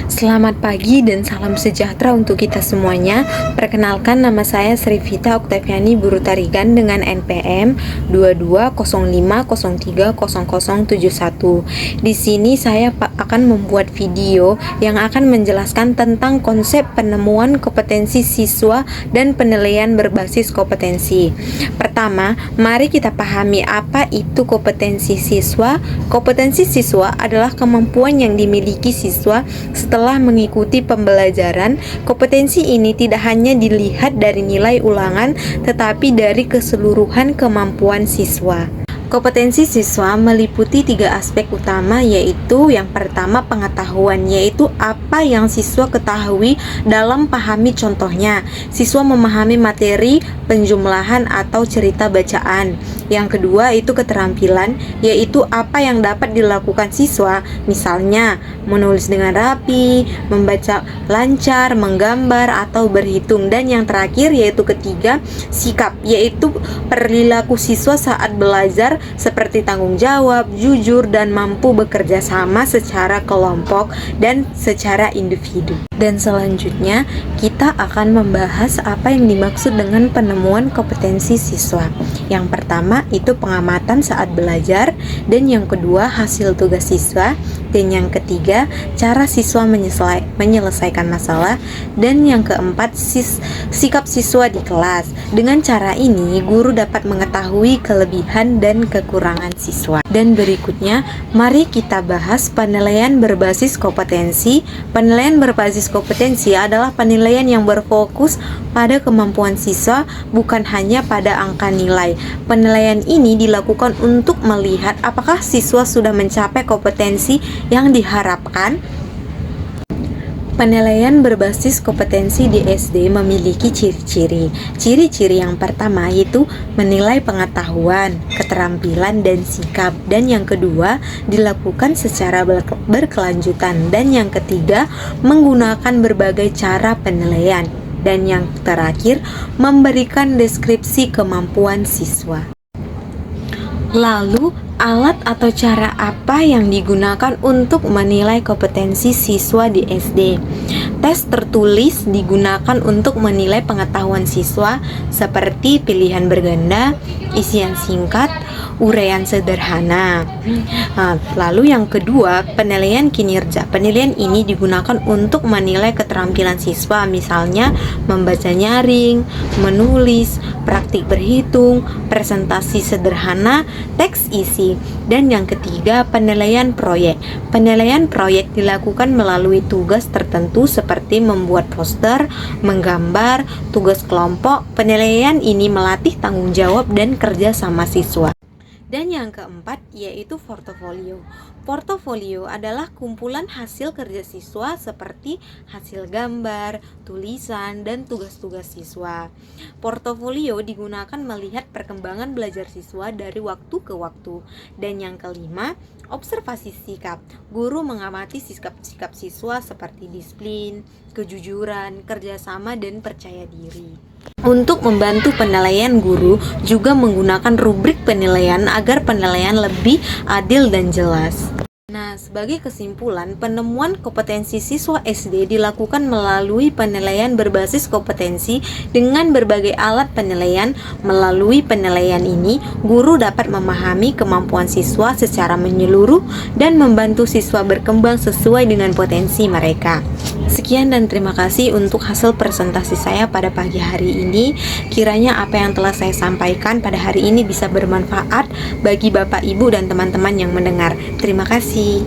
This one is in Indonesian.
Selamat pagi dan salam sejahtera untuk kita semuanya. Perkenalkan, nama saya Srivita Oktaviani Buru Tarigan dengan NPM 2205030071. Di sini saya akan membuat video yang akan menjelaskan tentang konsep penemuan kompetensi siswa dan penilaian berbasis kompetensi. Pertama, mari kita pahami apa itu kompetensi siswa. Kompetensi siswa adalah kemampuan yang dimiliki siswa setelah mengikuti pembelajaran. Kompetensi ini tidak hanya dilihat dari nilai ulangan, tetapi dari keseluruhan kemampuan siswa. Kompetensi siswa meliputi 3 aspek utama, yaitu yang pertama pengetahuan, yaitu apa yang siswa ketahui dalam pahami. Contohnya, siswa memahami materi, penjumlahan atau cerita bacaan. Yang kedua itu keterampilan, yaitu apa yang dapat dilakukan siswa, misalnya menulis dengan rapi, membaca lancar, menggambar atau berhitung. Dan yang terakhir yaitu ketiga, sikap, yaitu perilaku siswa saat belajar, seperti tanggung jawab, jujur, dan mampu bekerja sama secara kelompok dan secara individu. Dan selanjutnya kita akan membahas apa yang dimaksud dengan penemuan kompetensi siswa. Yang pertama itu pengamatan saat belajar, dan yang kedua hasil tugas siswa, dan yang ketiga cara siswa menyelesaikan masalah, dan yang keempat sikap siswa di kelas. Dengan cara ini guru dapat mengetahui kelebihan dan kekurangan siswa. Dan berikutnya mari kita bahas penilaian berbasis kompetensi. Penilaian berbasis kompetensi adalah penilaian yang berfokus pada kemampuan siswa, bukan hanya pada angka nilai. Penilaian ini dilakukan untuk melihat apakah siswa sudah mencapai kompetensi yang diharapkan. Penilaian berbasis kompetensi di SD memiliki ciri-ciri. Ciri-ciri yang pertama yaitu menilai pengetahuan, keterampilan, dan sikap. Dan yang kedua dilakukan secara berkelanjutan. Dan yang ketiga menggunakan berbagai cara penilaian. Dan yang terakhir memberikan deskripsi kemampuan siswa. Lalu, alat atau cara apa yang digunakan untuk menilai kompetensi siswa di SD? Tes tertulis digunakan untuk menilai pengetahuan siswa seperti pilihan berganda, isian singkat, uraian sederhana. Lalu yang kedua, penilaian kinerja. Penilaian ini digunakan untuk menilai keterampilan siswa, misalnya membaca nyaring, menulis, praktik berhitung, presentasi sederhana, teks isi. Dan yang ketiga, penilaian proyek. Penilaian proyek dilakukan melalui tugas tertentu seperti membuat poster, menggambar, tugas kelompok. Penilaian ini melatih tanggung jawab dan kerja sama siswa. Dan yang keempat yaitu portofolio. Portofolio adalah kumpulan hasil kerja siswa seperti hasil gambar, tulisan, dan tugas-tugas siswa. Portofolio digunakan melihat perkembangan belajar siswa dari waktu ke waktu. Dan yang kelima, observasi sikap. Guru mengamati sikap-sikap siswa seperti disiplin, kejujuran, kerjasama, dan percaya diri. Untuk membantu penilaian, guru juga menggunakan rubrik penilaian agar penilaian lebih adil dan jelas. Nah, sebagai kesimpulan, penemuan kompetensi siswa SD dilakukan melalui penilaian berbasis kompetensi dengan berbagai alat penilaian. Melalui penilaian ini, guru dapat memahami kemampuan siswa secara menyeluruh dan membantu siswa berkembang sesuai dengan potensi mereka. Sekian dan terima kasih untuk hasil presentasi saya pada pagi hari ini. Kiranya apa yang telah saya sampaikan pada hari ini bisa bermanfaat bagi Bapak, Ibu, dan teman-teman yang mendengar. Terima kasih.